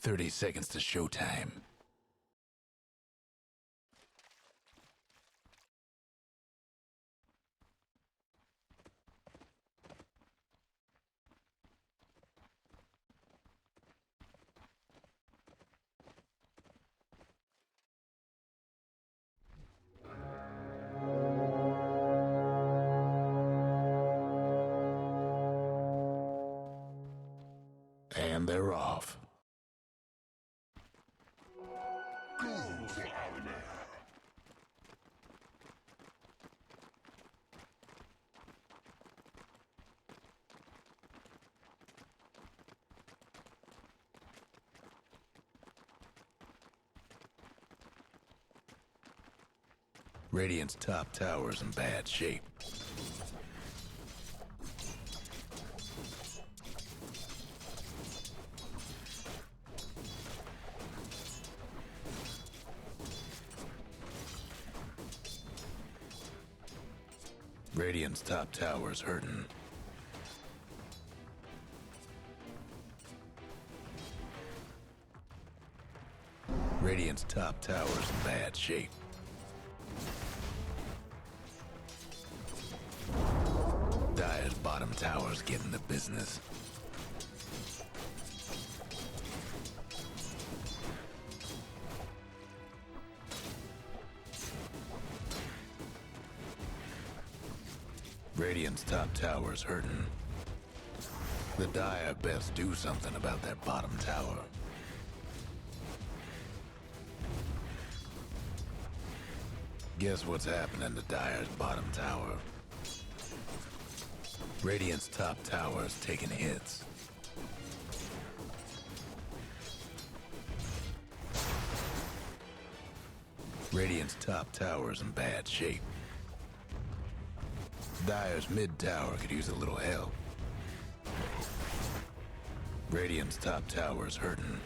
30 seconds to showtime. And they're off. Radiant's top tower's in bad shape. Radiant's top tower's hurting. Radiant's top tower's in bad shape. Dire's bottom tower's getting the business. Radiant's top tower's hurting. The Dire best do something about that bottom tower. Guess what's happening to Dire's bottom tower? Radiant's top tower's taking hits. Radiant's top tower's in bad shape. Dire's mid tower could use a little help. Radiant's top tower's hurting.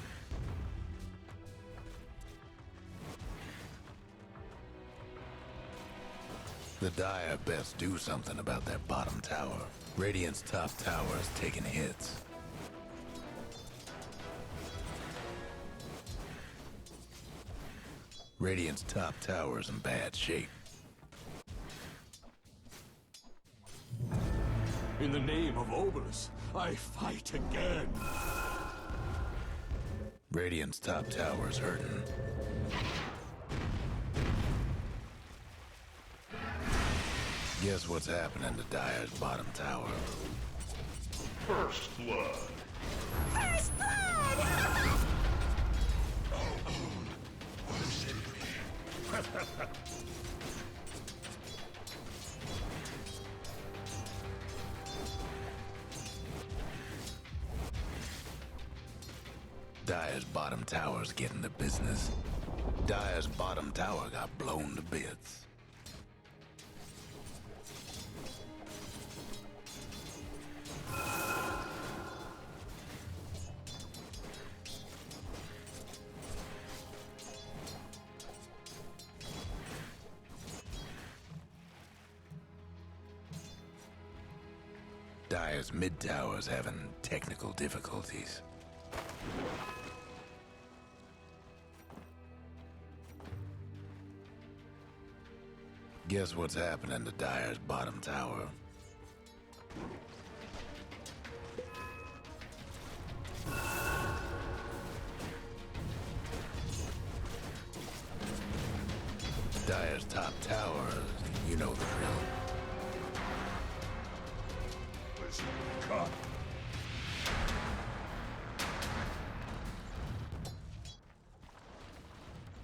The Dire best do something about that bottom tower. Radiant's top tower's taking hits. Radiant's top tower's in bad shape. In the name of Obelus, I fight again. Radiant's top tower's hurting. Guess what's happening to Dire's bottom tower? First blood. First blood! Dire's bottom tower's getting the business. Dire's bottom tower got blown to bits. Dire's mid tower's having technical difficulties. Guess what's happening to Dire's bottom tower? Dire's top tower, you know the drill. Listen, cut.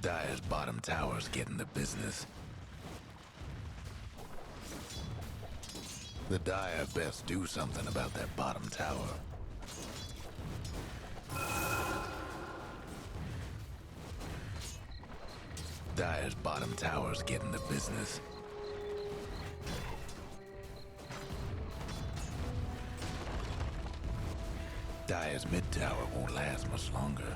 Dire's bottom tower's getting the business. The Dire best do something about that bottom tower. Dire's bottom tower's getting the business. Dire's mid tower won't last much longer.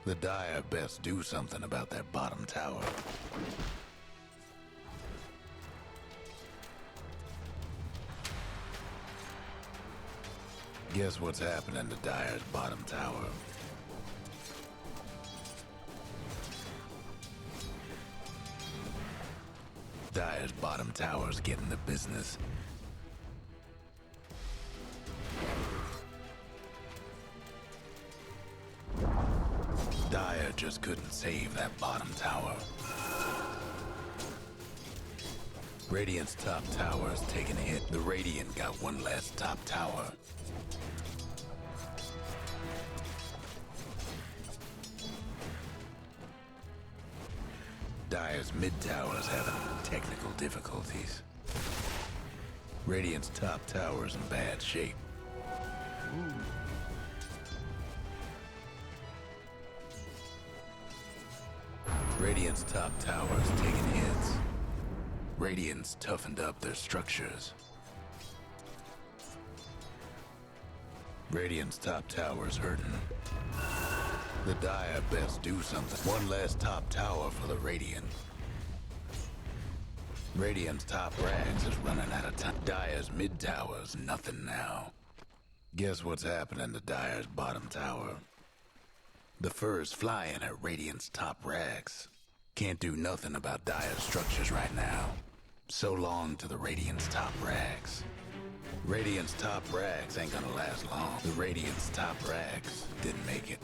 The Dire best do something about that bottom tower. Guess what's happening to Dire's bottom tower? Dire's bottom tower's getting the business. Dire just couldn't save that bottom tower. Radiant's top tower's taking a hit. The Radiant got one less top tower. Dire's mid tower's having technical difficulties. Radiant's top tower's in bad shape. Radiant's top tower's taking hits. Radiant's toughened up their structures. Radiant's top tower's hurting. The Dire best do something. One less top tower for the Radiant. Radiant's top rags is running out of time. Dire's mid tower's nothing now. Guess what's happening to Dire's bottom tower? The fur's flying at Radiant's top rags. Can't do nothing about Dire's structures right now. So long to the Radiant's top rags. Radiant's top rags ain't gonna last long. The Radiant's top rags didn't make it.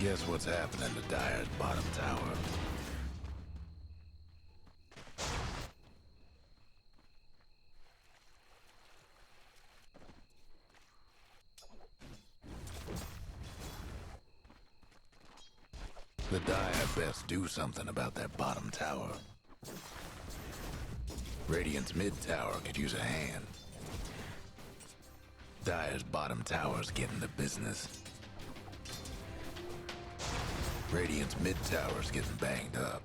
Guess what's happening to Dire's bottom tower? The Dire best do something about that bottom tower. Radiant's mid tower could use a hand. Dire's bottom tower's getting the business. Radiant's mid tower's getting banged up.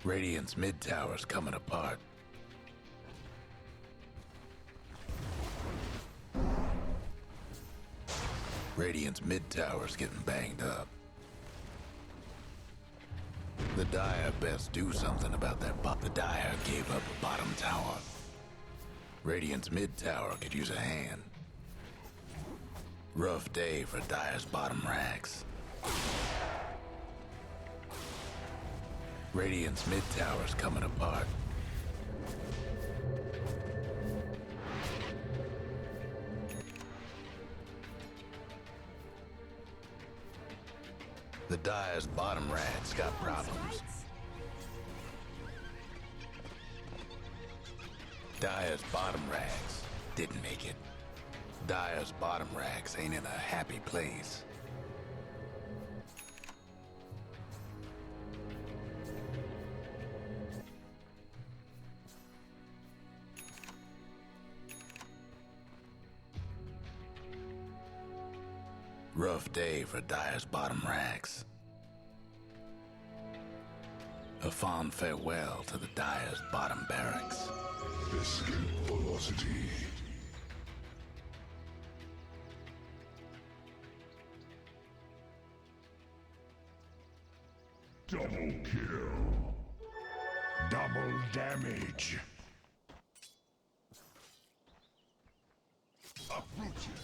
Radiant's mid tower's coming apart. Radiant's mid tower's getting banged up. The Dire best do something about that The Dire gave up a bottom tower. Radiant's mid tower could use a hand. Rough day for Dire's bottom racks. Radiant's mid tower's coming apart. The Dire's bottom rats got problems. Dire's bottom rags didn't make it. Dire's bottom rags ain't in a happy place. Rough day for Dire's bottom rags. A fond farewell to the Dire's bottom barracks. Escape velocity. Double kill. Double damage. Uproot you.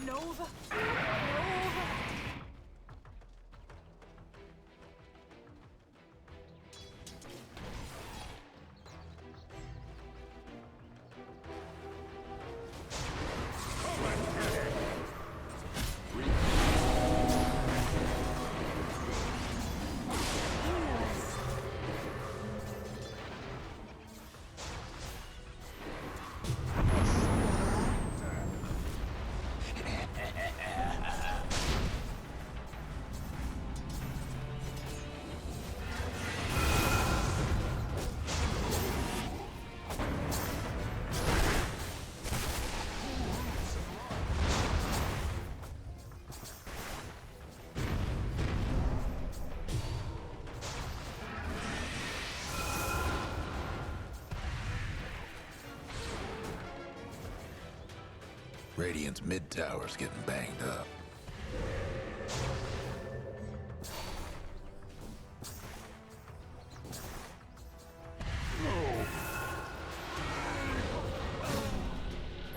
Nova. Radiant's mid tower's getting banged up.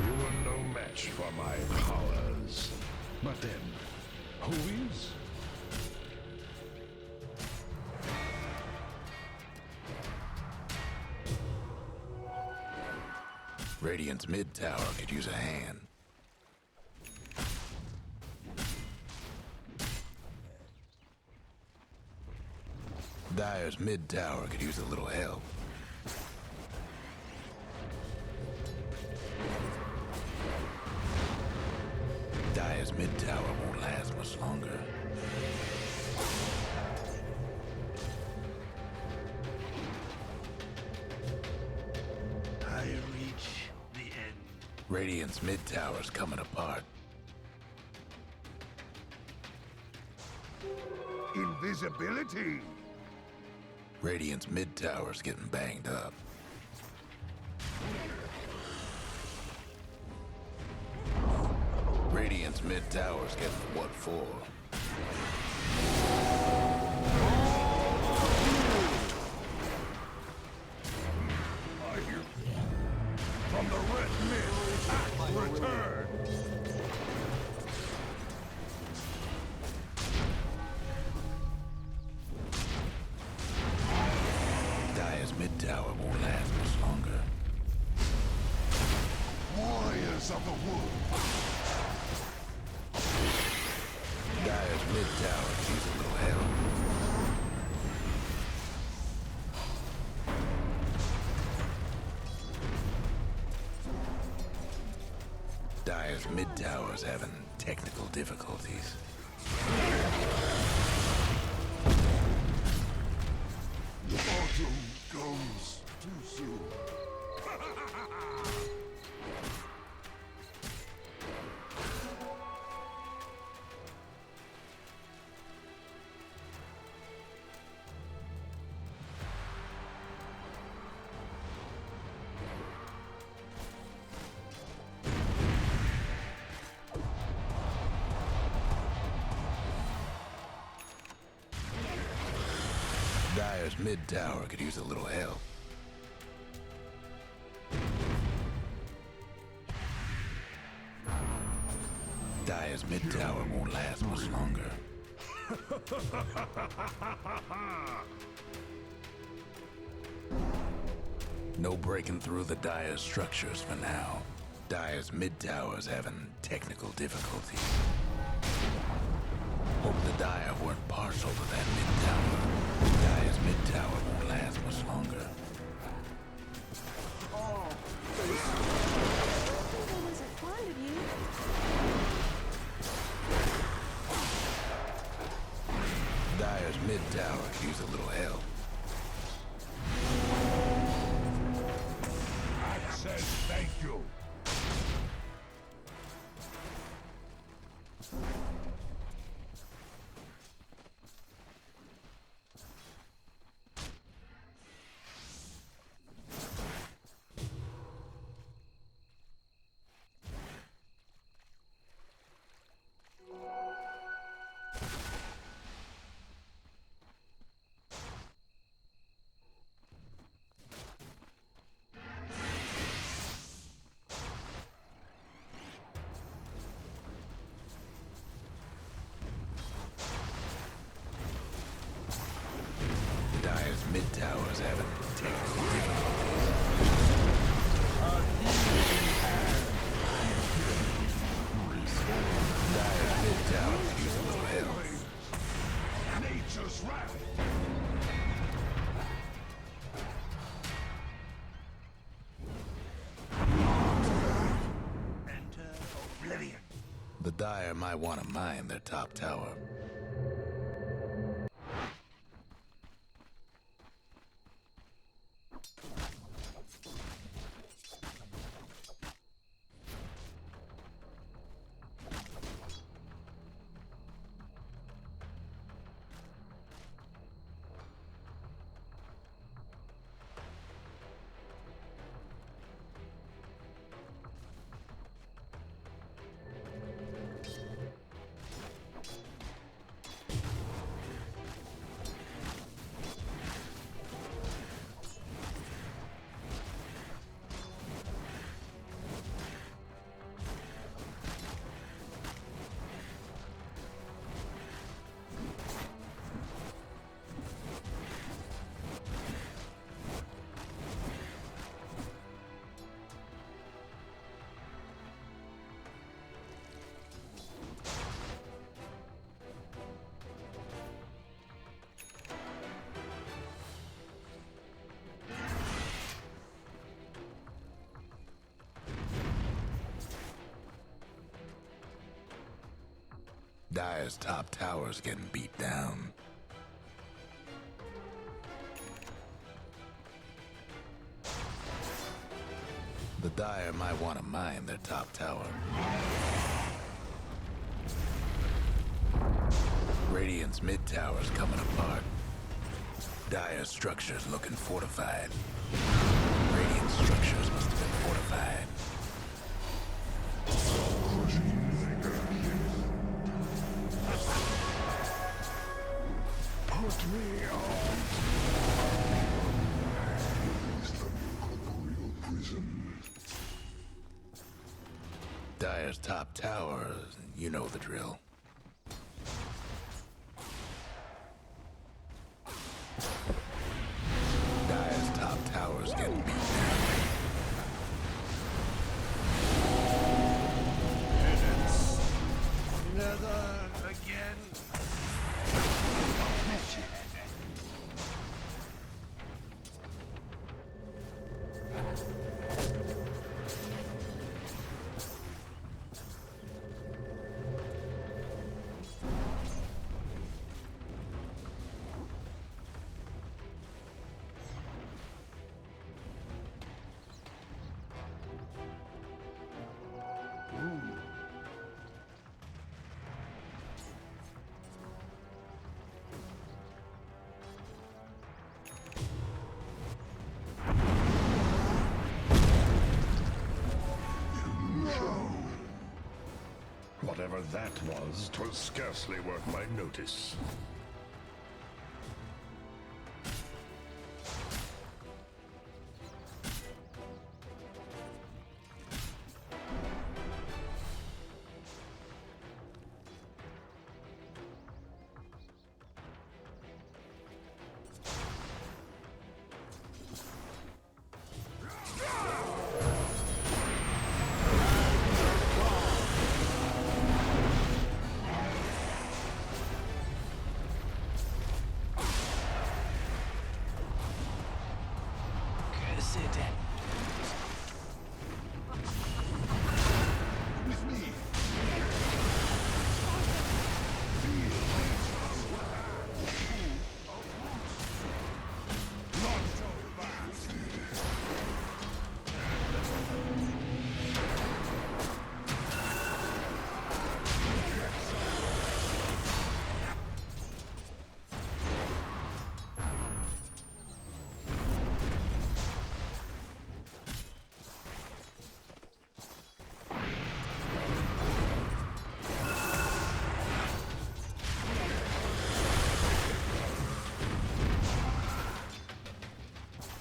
You are no match for my powers. But then, who is? Radiant's mid tower could use a hand. Dire's mid tower could use a little help. Dire's mid tower won't last much longer. I reach the end. Radiant's mid tower's coming apart. Invisibility! Radiant's mid tower's getting banged up. Radiant's mid tower's getting what for? I hear from the red mist, attack return! Dire's mid tower won't last much longer. Warriors of the wood! Dire's mid tower needs a little help. Dire's mid tower's having technical difficulties. Autumn goes too soon. Dire's mid tower could use a little help. Dire's mid tower won't last much longer. No breaking through the Dire's structures for now. Dire's mid tower's having technical difficulties. Hope the Dire weren't partial to that mid tower. Dire's mid tower won't last much longer. Dire's mid tower could use a little help. I said thank you. Dire's mid tower's having technical difficulties. Dire's mid tower could use a little help. Nature's wrath. Enter oblivion. The Dire might want to mine their top tower. Dire's top tower's getting beat down. The Dire might want to mine their top tower. Radiant's mid tower's coming apart. Dire's structure's looking fortified. Radiant structures must have been fortified. Put me on. Dire's top tower, you know the drill. Dire's top tower's getting beat down. Never again. Whatever that was, 'twas scarcely worth my notice.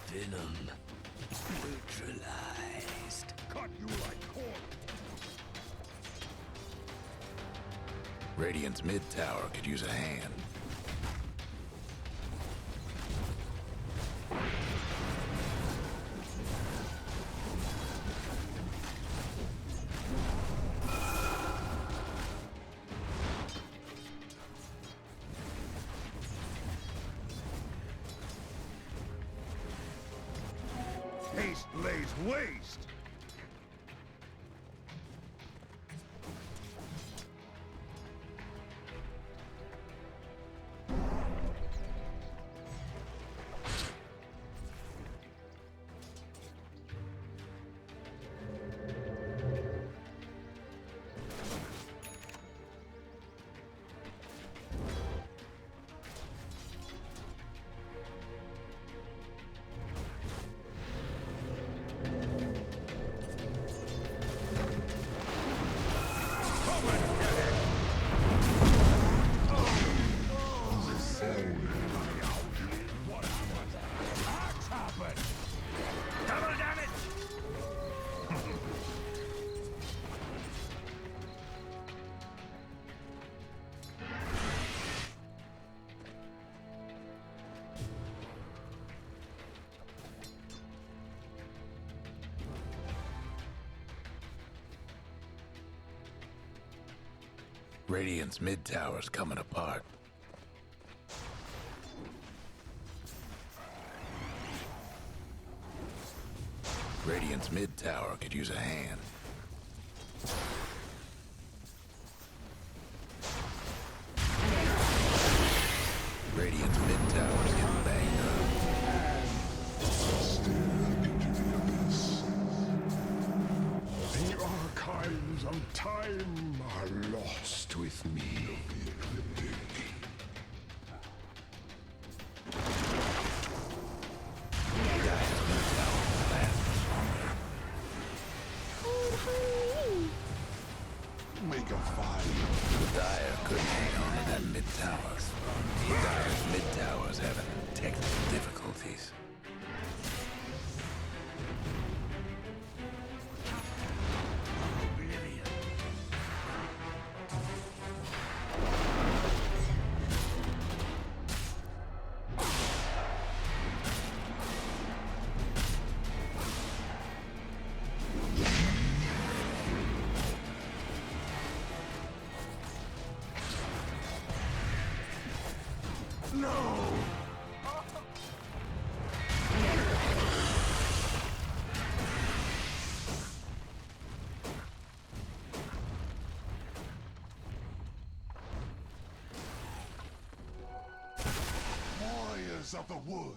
Venom neutralized. Cut you like corn. Radiant's mid tower could use a hand. Haste lays waste. Double damage! Radiant's mid tower's coming apart. Radiant's mid tower could use a hand. sands of time are lost with me. Make a fire. The Dire couldn't hang on to that mid-tower. The Dire's mid-tower's having technical difficulties. Warriors of the wood.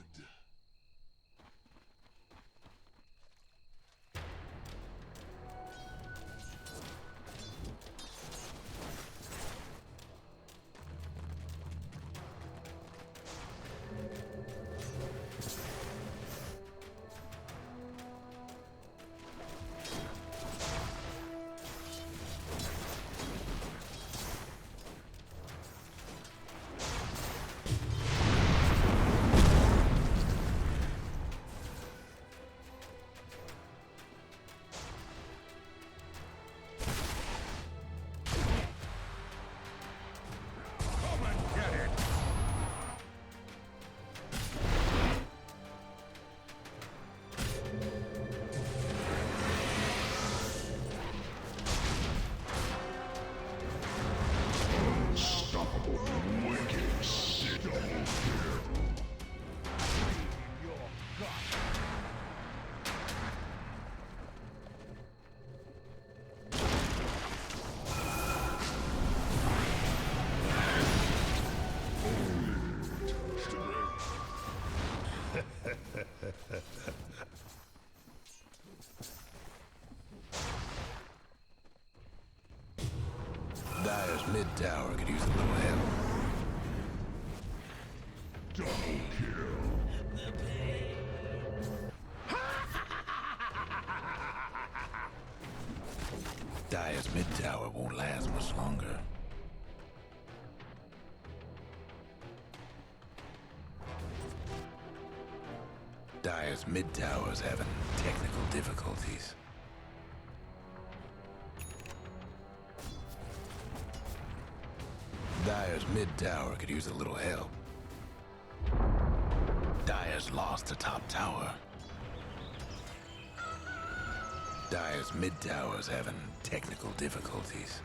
Dire's mid-tower could use a little help. Double kill. Dire's mid-tower won't last much longer. Dire's mid-tower's having technical difficulties. Dire's mid-tower could use a little help. Dire's lost the top tower. Dire's mid-tower's having technical difficulties.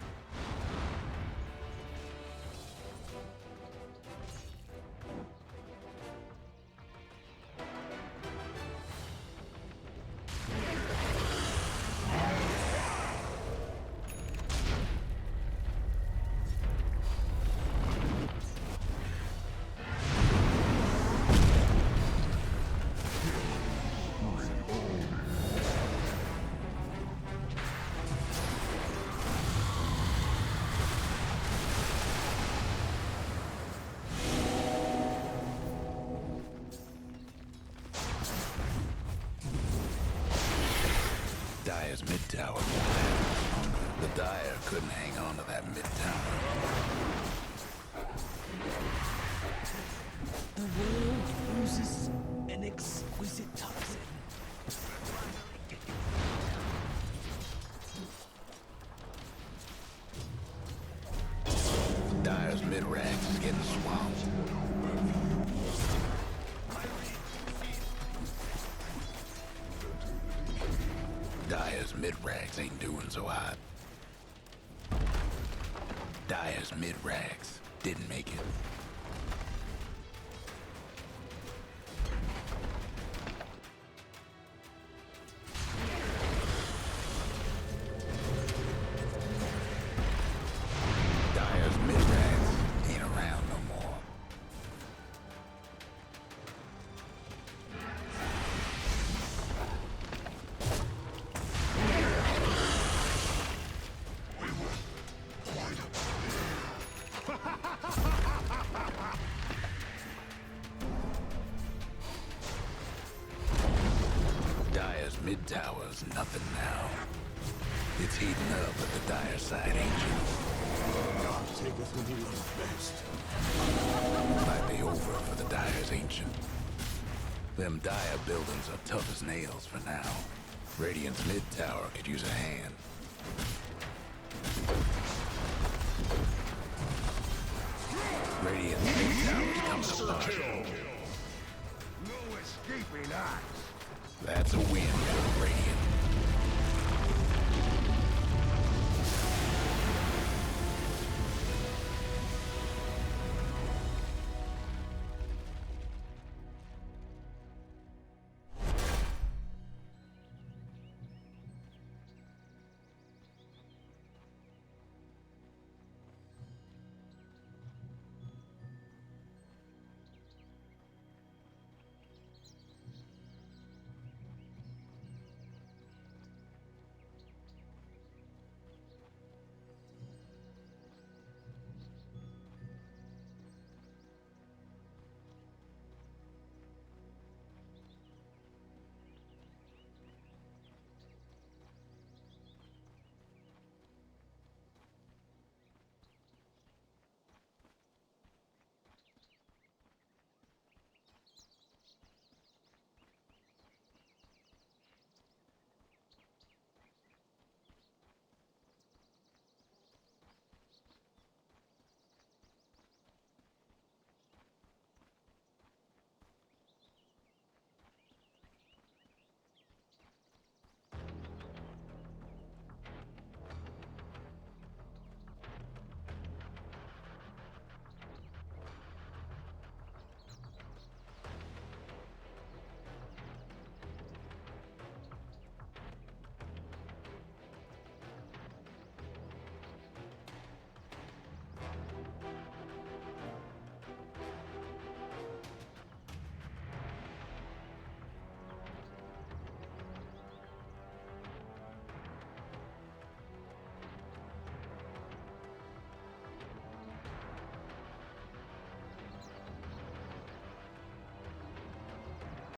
Dire's mid-tower won't last longer. The Dire couldn't hang on to that mid-tower. The world uses an exquisite toxin. Dire's mid-ranks is getting swamped. Dire's mid-rags ain't doing so hot. Dire's mid-rags didn't make it. Dire's mid-rags ain't around no more. mid-tower's nothing now. It's heating up at the dire side, Ancient. God taketh when he loveth best. Might be over for the Dire's Ancient. Them Dire buildings are tough as nails for now. Radiant's mid-tower could use a hand. Radiant's mid-tower's coming apart. No escaping us. That's a win for Radiant.